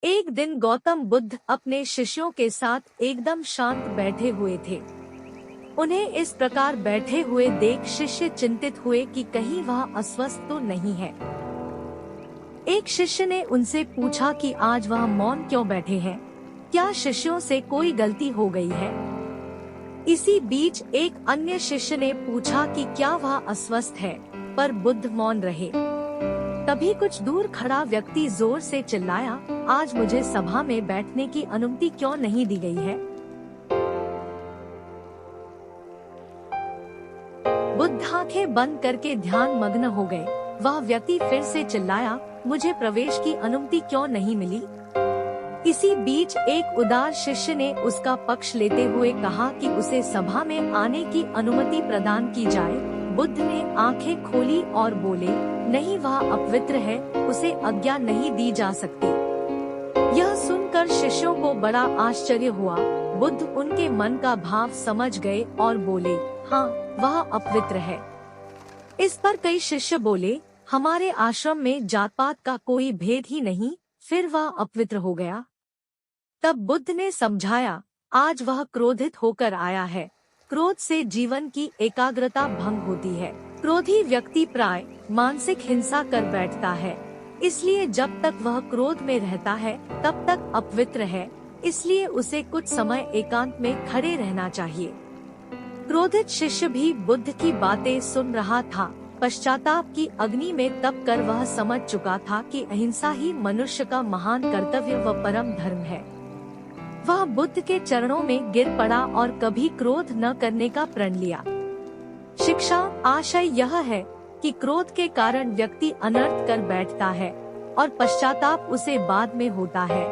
एक दिन गौतम बुद्ध अपने शिष्यों के साथ एकदम शांत बैठे हुए थे। उन्हें इस प्रकार बैठे हुए देख शिष्य चिंतित हुए कि कहीं वह अस्वस्थ तो नहीं है। एक शिष्य ने उनसे पूछा कि आज वह मौन क्यों बैठे हैं? क्या शिष्यों से कोई गलती हो गई है? इसी बीच एक अन्य शिष्य ने पूछा कि क्या वह अस्वस्थ है, पर बुद्ध मौन रहे। तभी कुछ दूर खड़ा व्यक्ति जोर से चिल्लाया, आज मुझे सभा में बैठने की अनुमति क्यों नहीं दी गई है? बुद्ध आंखें बंद करके ध्यान मग्न हो गए। वह व्यक्ति फिर से चिल्लाया, मुझे प्रवेश की अनुमति क्यों नहीं मिली? इसी बीच एक उदार शिष्य ने उसका पक्ष लेते हुए कहा कि उसे सभा में आने की अनुमति प्रदान की जाए। बुद्ध ने आंखें खोली और बोले, नहीं, वह अपवित्र है, उसे आज्ञा नहीं दी जा सकती। यह सुनकर शिष्यों को बड़ा आश्चर्य हुआ। बुद्ध उनके मन का भाव समझ गए और बोले, हाँ, वह अपवित्र है। इस पर कई शिष्य बोले, हमारे आश्रम में जात पात का कोई भेद ही नहीं, फिर वह अपवित्र हो गया। तब बुद्ध ने समझाया, आज वह क्रोधित होकर आया है। क्रोध से जीवन की एकाग्रता भंग होती है। क्रोधी व्यक्ति प्राय मानसिक हिंसा कर बैठता है। इसलिए जब तक वह क्रोध में रहता है तब तक अपवित्र है। इसलिए उसे कुछ समय एकांत में खड़े रहना चाहिए। क्रोधित शिष्य भी बुद्ध की बातें सुन रहा था। पश्चाताप की अग्नि में तप कर वह समझ चुका था कि अहिंसा ही मनुष्य का महान कर्तव्य व परम धर्म है। वह बुद्ध के चरणों में गिर पड़ा और कभी क्रोध न करने का प्रण लिया। शिक्षा आशय यह है कि क्रोध के कारण व्यक्ति अनर्थ कर बैठता है और पश्चाताप उसे बाद में होता है।